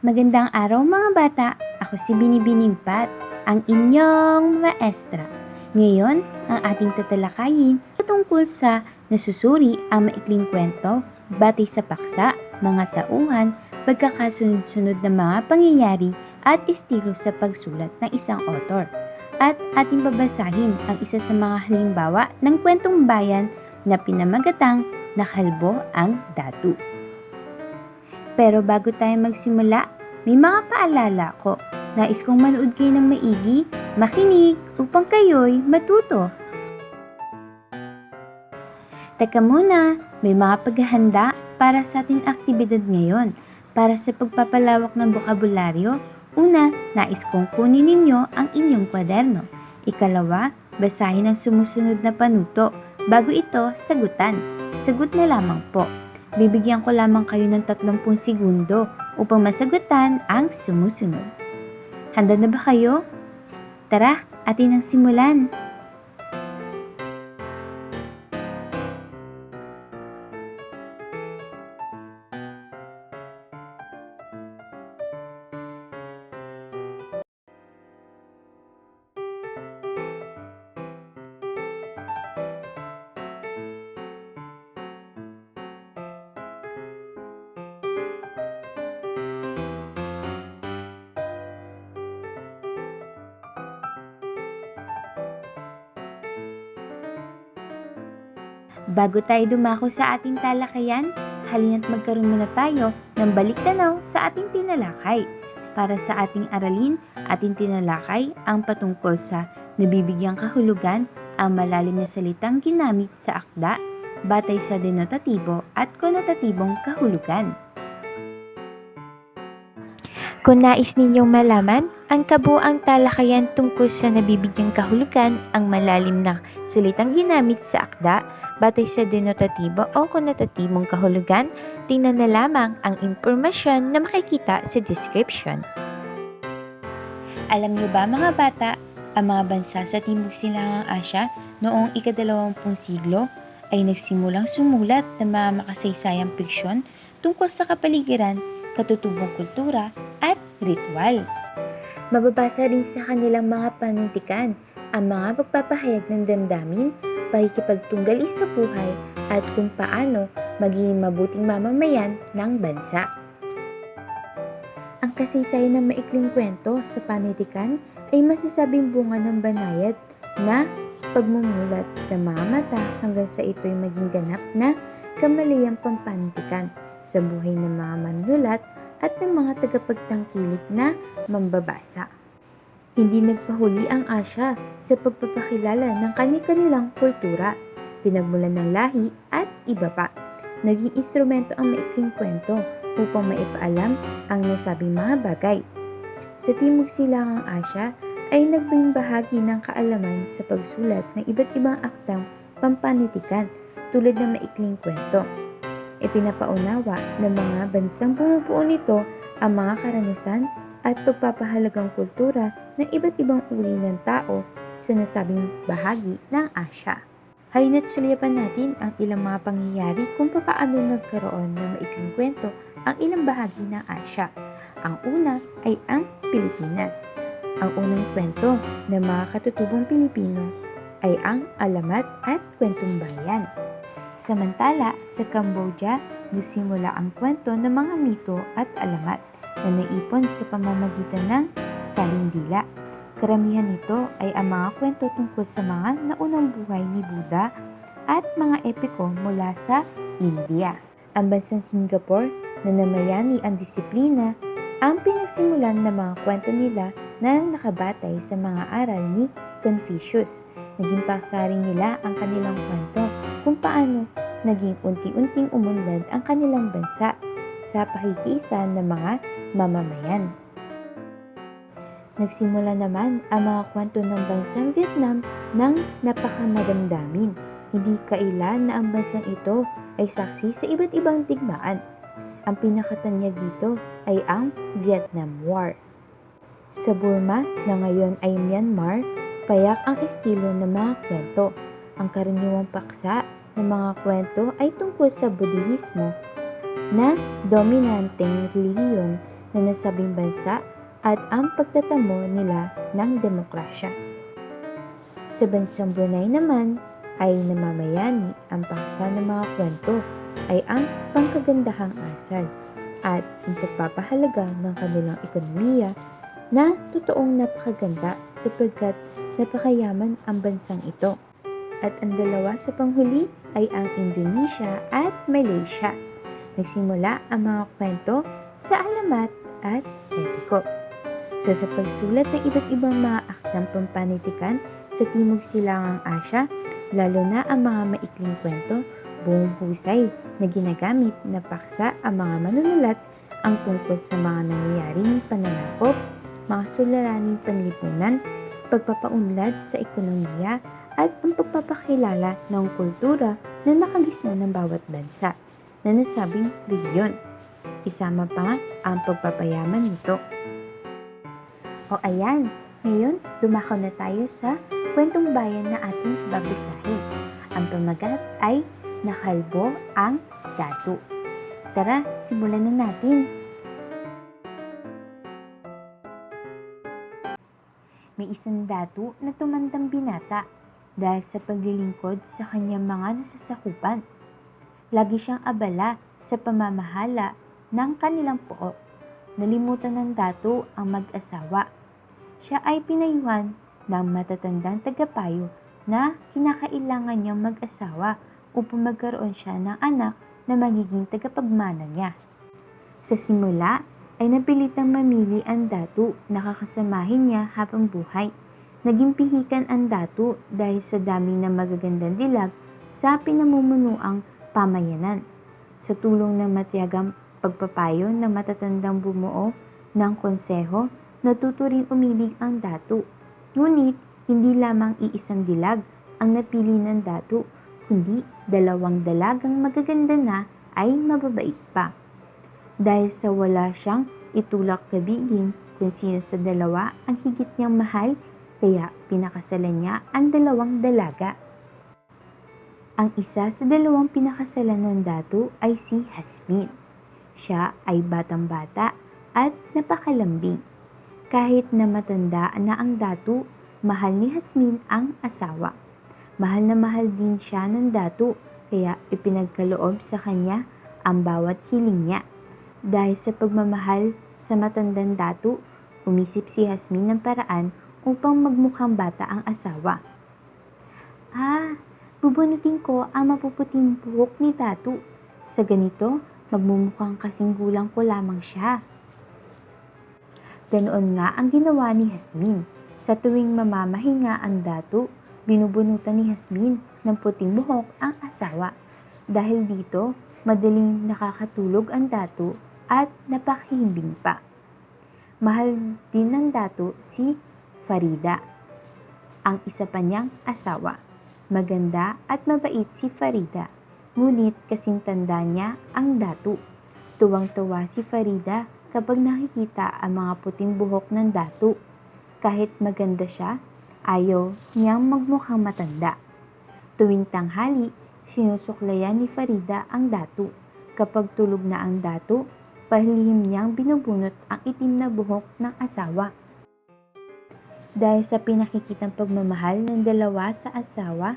Magandang araw mga bata! Ako si Binibining Pat, ang inyong maestra. Ngayon, ang ating tatalakayin tungkol sa nasusuri ang maikling kwento batay sa paksa, mga tauhan, pagkakasunod-sunod na mga pangyayari at estilo sa pagsulat ng isang author. At ating babasahin ang isa sa mga halimbawa ng kwentong bayan na pinamagatang Nakalbo ang Datu. Pero bago tayo magsimula, may mga paalala ko. Nais kong manood kayo ng maigi, makinig, upang kayo'y matuto. Teka muna, may mga paghahanda para sa ating aktibidad ngayon. Para sa pagpapalawak ng bokabularyo, una, nais kong kunin ninyo ang inyong kwaderno. Ikalawa, basahin ang sumusunod na panuto. Bago ito, sagutan. Sagot na lamang po. Bibigyan ko lamang kayo ng 30 segundo upang masagutan ang sumusunod. Handa na ba kayo? Tara, atin ang simulan. Bago tayo dumako sa ating talakayan, halina't magkaroon muna tayo ng balik-tanaw sa ating tinalakay. Para sa ating aralin, ating tinalakay ang patungkol sa nabibigyang kahulugan, ang malalim na salitang ginamit sa akda, batay sa denotatibo at konotatibong kahulugan. Kung nais ninyong malaman ang kabuuang talakayan tungkol sa nabibigyang kahulugan, ang malalim na salitang ginamit sa akda, batay sa denotatibo o konotatibong kahulugan, tingnan na lamang ang impormasyon na makikita sa description. Alam niyo ba mga bata, ang mga bansa sa Timog Silangang Asya noong ika-20 siglo ay nagsimulang sumulat ng mga makasaysayang fiksyon tungkol sa kapaligiran, katutubong kultura at ritual. Mababasa rin sa kanilang mga panintikan ang mga pagpapahayag ng damdamin, pakikipagtunggali sa buhay at kung paano maging mabuting mamamayan ng bansa. Ang kasaysayan ng maikling kwento sa panitikan ay masasabing bunga ng banayad na pagmumulat ng mga mata hanggang sa ito'y maging ganap na kamaliyang pampanitikan sa buhay ng mga manunulat at ng mga tagapagtangkilik na mambabasa. Hindi nagpahuli ang Asya sa pagpapakilala ng kani-kanilang kultura, pinagmulan ng lahi at iba pa. Naging instrumento ang maikling kwento upang maipaalam ang nasabing mga bagay. Sa Timog Silangang Asya ay naging bahagi ng kaalaman sa pagsulat ng iba't ibang aktang pampanitikan tulad ng maikling kwento. Ipinapaunawa ng mga bansang bumubuo nito ang mga karanasan at pagpapahalagang kultura ng iba't ibang uri ng tao sa nasabing bahagi ng Asya. Halina't sulyapan natin ang ilang mga pangyayari kung paano nagkaroon ng maikling kwento ang ilang bahagi ng Asya. Ang una ay ang Pilipinas. Ang unang kwento ng mga katutubong Pilipino ay ang Alamat at Kwentong Bayan. Samantala, sa Cambodia, nagsimula ang kwento ng mga mito at alamat na naipon sa pamamagitan ng salindila. Karamihan nito ay ang mga kwento tungkol sa mga naunang buhay ni Buddha at mga epiko mula sa India. Ang bansang Singapore na namayani ang disiplina ang pinagsimulan ng mga kwento nila na nakabatay sa mga aral ni Confucius. Naging paksa rin nila ang kanilang kwento kung paano naging unti-unting umunlad ang kanilang bansa sa pakikiisa ng mga mamamayan. Nagsimula naman ang mga kwento ng bansang Vietnam ng napakamadamdamin. Hindi kailan na ang bansang ito ay saksi sa iba't ibang digmaan. Ang pinakatanyag dito ay ang Vietnam War. Sa Burma na ngayon ay Myanmar, payak ang estilo ng mga kwento. Ang karaniwang paksa ng mga kwento ay tungkol sa Budhismo na dominanteng relihiyon na na nasabing bansa at ang pagtatamo nila ng demokrasya. Sa bansang Brunei naman ay namamayani ang paksa ng mga kwento ay ang pangkagandahang asal at ang pagpapahalaga ng kanilang ekonomiya na totoong napakaganda sapagkat napakayaman ang bansang ito. At ang dalawa sa panghuli ay ang Indonesia at Malaysia. Nagsimula ang mga kwento sa alamat at etiko. So sa pagsulat ng iba't ibang mga aktang pampanitikan sa Timog Silangang Asya, lalo na ang mga maikling kwento, buong husay na ginagamit na paksa ang mga manunulat ang tungkol sa mga nangyayaring pananakop, mga suliraning panlipunan, pagpapaunlad sa ekonomiya at ang pagpapakilala ng kultura na nakagisna ng bawat bansa na nasabing rehiyon. Isama pa ang pagpapayaman nito. O ayan, ngayon dumako na tayo sa kwentong bayan na ating babasahin. Ang pamagat ay Nakalbo ang Datu. Tara, simulan na natin. May isang datu na tumandang binata dahil sa paglilingkod sa kanyang mga nasasakupan. Lagi siyang abala sa pamamahala ng kanilang pook. Nalimutan ng datu ang mag-asawa. Siya ay pinayuhan ng matatandang tagapayo na kinakailangan niyang mag-asawa upang magkaroon siya ng anak na magiging tagapagmana niya. Sa simula ay napilitang mamili ang datu na kakasamahin niya habang buhay. Naging pihikan ang datu dahil sa dami ng magagandang dilag sa pinamumunuang pamayanan. Sa tulong ng matiyagang pagpapayo ng matatandang bumuo ng konseho, natuto ring umibig ang datu. Ngunit hindi lamang iisang dilag ang napili ng datu, kundi 2 dalagang magaganda na ay mababait pa. Dahil sa wala siyang itulak kabigin kung sino sa dalawa ang higit niyang mahal, kaya pinakasalan niya ang 2 dalaga. Ang isa sa 2 pinakasalan ng datu ay si Hasmin. Siya ay batang-bata at napakalambing. Kahit na matanda na ang datu, mahal ni Hasmin ang asawa. Mahal na mahal din siya ng datu, kaya ipinagkaloob sa kanya ang bawat hiling niya. Dahil sa pagmamahal sa matandang datu, umisip si Hasmin ng paraan upang magmukhang bata ang asawa. Bubunutin ko ang mapuputing buhok ni datu. Sa ganito, magmumukhang kasing gulang ko lamang siya. Ganoon nga ang ginawa ni Hasmin. Sa tuwing mamamahinga ang datu, binubunutan ni Hasmin ng puting buhok ang asawa. Dahil dito, madaling nakakatulog ang datu at napakahimbing pa. Mahal din ng datu si Farida, ang isa pa niyang asawa. Maganda at mabait si Farida, ngunit kasing tanda niya ang datu. Tuwang-tuwa si Farida kapag nakikita ang mga puting buhok ng datu. Kahit maganda siya, ayaw niyang magmukhang matanda. Tuwing tanghali, sinusuklayan ni Farida ang datu. Kapag tulog na ang datu, palihim niyang binubunot ang itim na buhok ng asawa. Dahil sa pinakikitang pagmamahal ng dalawa sa asawa,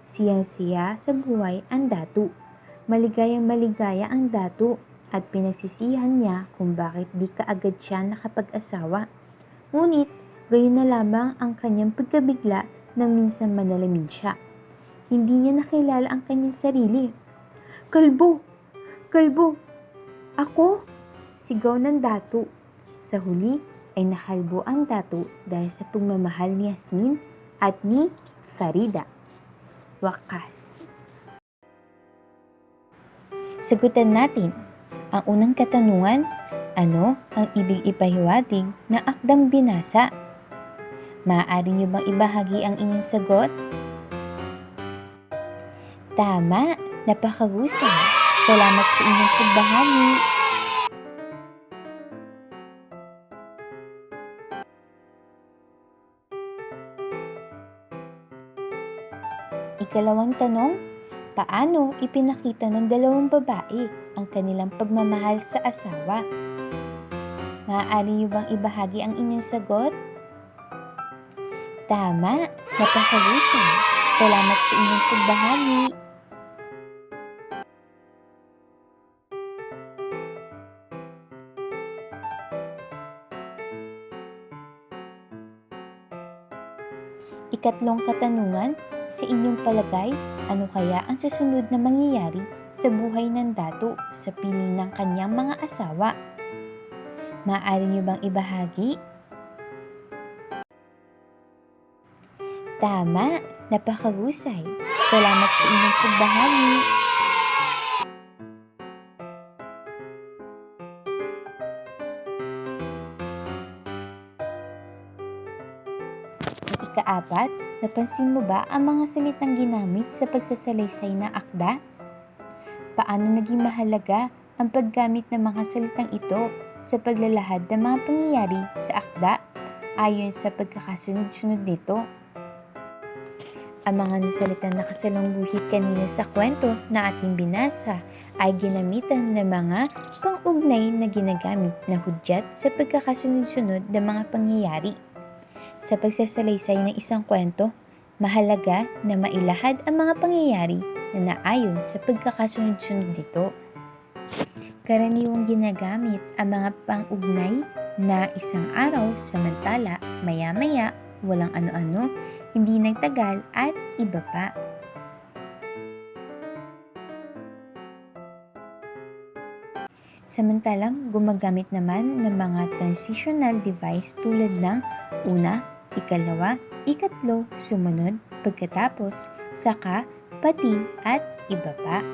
siyang-siya sa buhay ang datu. Maligayang maligaya ang datu at pinagsisihan niya kung bakit di kaagad siya nakapag-asawa. Ngunit, gayon na lamang ang kanyang pagkabigla nang minsan manalamin siya. Hindi niya nakilala ang kanyang sarili. Kalbo! Kalbo! Ako! Sigaw ng datu. Sa huli ay nakalbo ang datu dahil sa pagmamahal ni Hasmin at ni Farida. Wakas. Sagutan natin ang unang katanungan, ano ang ibig ipahiwatig na akdang binasa? Maaari niyo bang ibahagi ang inyong sagot? Tama, napakahusay. Salamat sa inyong pagbahagi. Ikalawang tanong, paano ipinakita ng 2 babae ang kanilang pagmamahal sa asawa? Maaari niyo bang ibahagi ang inyong sagot? Tama, napakahusay. Salamat sa inyong pagbahagi. Ikatlong katanungan, sa inyong palagay, ano kaya ang susunod na mangyayari sa buhay ng dato sa piling ng kanyang mga asawa? Maaari niyo bang ibahagi? Tama, napakahusay. Salamat sa inyong pagbahagi. Ikaapat, napansin mo ba ang mga salitang ginamit sa pagsasalaysay ng akda? Paano naging mahalaga ang paggamit ng mga salitang ito sa paglalahad ng mga pangyayari sa akda ayon sa pagkakasunod-sunod nito? Ang mga salitang nakasalungguhit kanina sa kwento na ating binasa ay ginamitan ng mga pang-ugnay na ginagamit na hudyat sa pagkakasunod-sunod ng mga pangyayari. Sa pagsasalaysay ng isang kwento, mahalaga na mailahad ang mga pangyayari na naayon sa pagkakasunod-sunod nito. Karaniwang ginagamit ang mga pang-ugnay na isang araw, samantala, maya-maya, walang ano-ano, hindi nagtagal at iba pa. Samantalang gumagamit naman ng mga transitional device tulad ng una, ikalawa, ikatlo, sumunod, pagkatapos, saka, pati, at iba pa.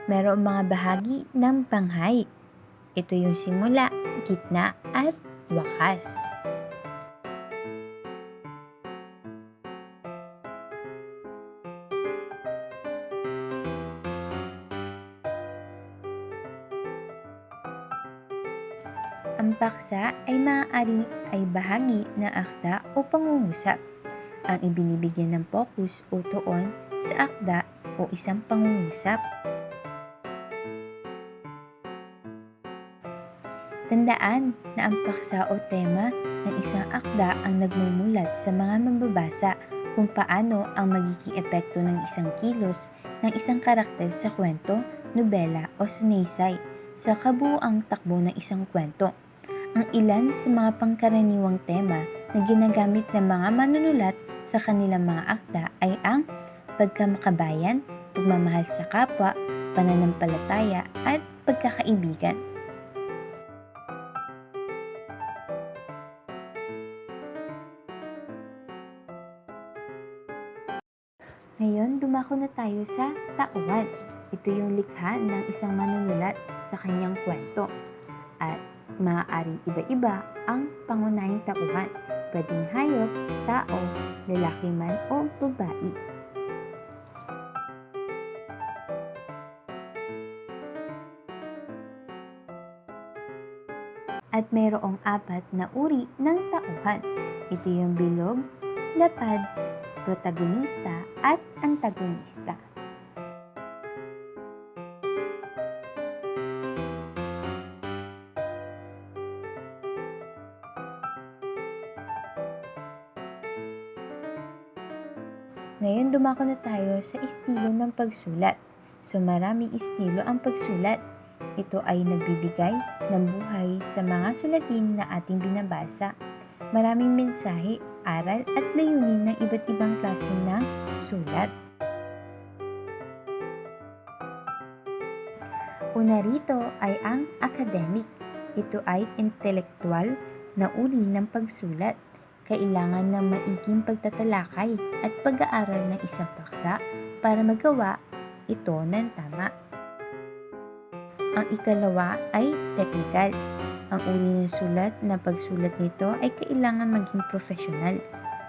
Mayroong mga bahagi ng panghay. Ito yung simula, gitna, at wakas. Ang paksa ay maaari ay bahagi ng akda o pangungusap. Ang ibinibigyan ng focus o tuon sa akda o isang pangungusap. Tandaan na ang paksa o tema ng isang akda ang nagmumulat sa mga mambabasa kung paano ang magiging epekto ng isang kilos ng isang karakter sa kwento, nobela o sinaysay sa kabuuang takbo ng isang kwento. Ang ilan sa mga pangkaraniwang tema na ginagamit ng mga manunulat sa kanilang mga akda ay ang pagkamakabayan, pagmamahal sa kapwa, pananampalataya at pagkakaibigan. Ngayon, dumako na tayo sa tauhan. Ito yung likha ng isang manunulat sa kanyang kwento. At maaaring iba-iba ang pangunahing tauhan. Pwedeng hayop, tao, lalaki man o babae. At mayroong apat na uri ng tauhan. Ito yung bilog, lapad, protagonista at antagonista. Ngayon dumako na tayo sa estilo ng pagsulat. So maraming estilo ang pagsulat. Ito ay nagbibigay ng buhay sa mga sulatin na ating binabasa. Maraming mensahe, aral at layunin ng iba't ibang klase ng sulat. Una rito ay ang academic. Ito ay intelektual na uri ng pagsulat. Kailangan ng maiging pagtatalakay at pag-aaral ng isang paksa para magawa ito ng tama. Ang ikalawa ay technical. Ang uri ng sulat na pagsulat nito ay kailangan maging professional,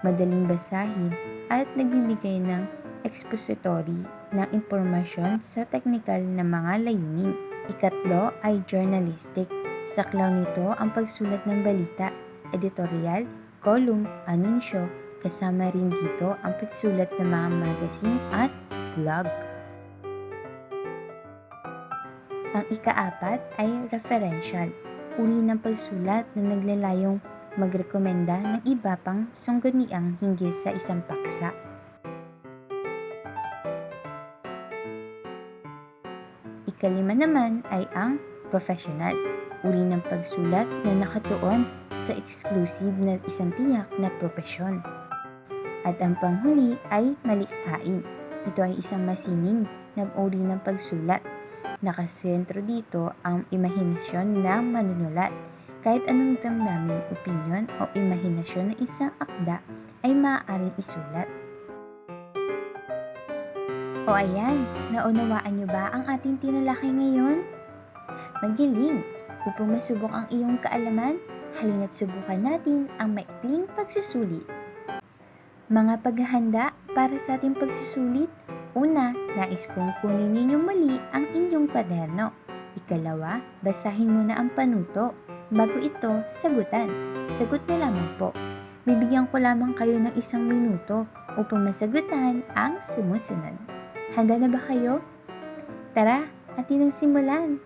madaling basahin at nagbibigay ng expository ng impormasyon sa technical na mga layunin. Ikatlo ay journalistic. Saklaw nito ang pagsulat ng balita, editorial, column, anunsyo, kasama rin dito ang pagsulat ng mga magazine at blog. Ang ika-4 ay referential, uri ng pagsulat na naglalayong magrekomenda ng iba pang sangguniang hinggil sa isang paksa. Ika-5 naman ay ang professional, uri ng pagsulat na nakatuon sa exclusive na isang tiyak na propesyon. At ang panghuli ay malikhain. Ito ay isang masining na uri ng pagsulat. Nakasentro dito ang imahinasyon ng manunulat. Kahit anong damdaming, opinyon o imahinasyon ng isang akda ay maaaring isulat. O ayan, naunawaan niyo ba ang ating tinalakay ngayon? Magiling! Upang masubok ang iyong kaalaman, halina't subukan natin ang maikling pagsusulit. Mga paghahanda para sa ating pagsusulit. Una, nais kong kunin ninyo muli ang inyong kwaderno. Ikalawa, basahin muna ang panuto. Bago ito, sagutan. Sagot na lamang po. Bibigyan ko lamang kayo ng 1 minuto upang masagutan ang sumusunod. Handa na ba kayo? Tara, atin ang simulan!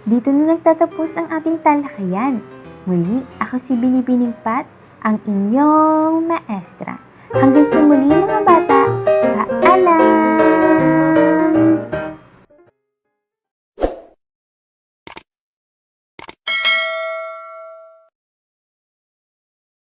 Dito na nagtatapos ang ating talakayan. Muli, ako si Binibining Pat, ang inyong maestra. Hanggang sa muli mga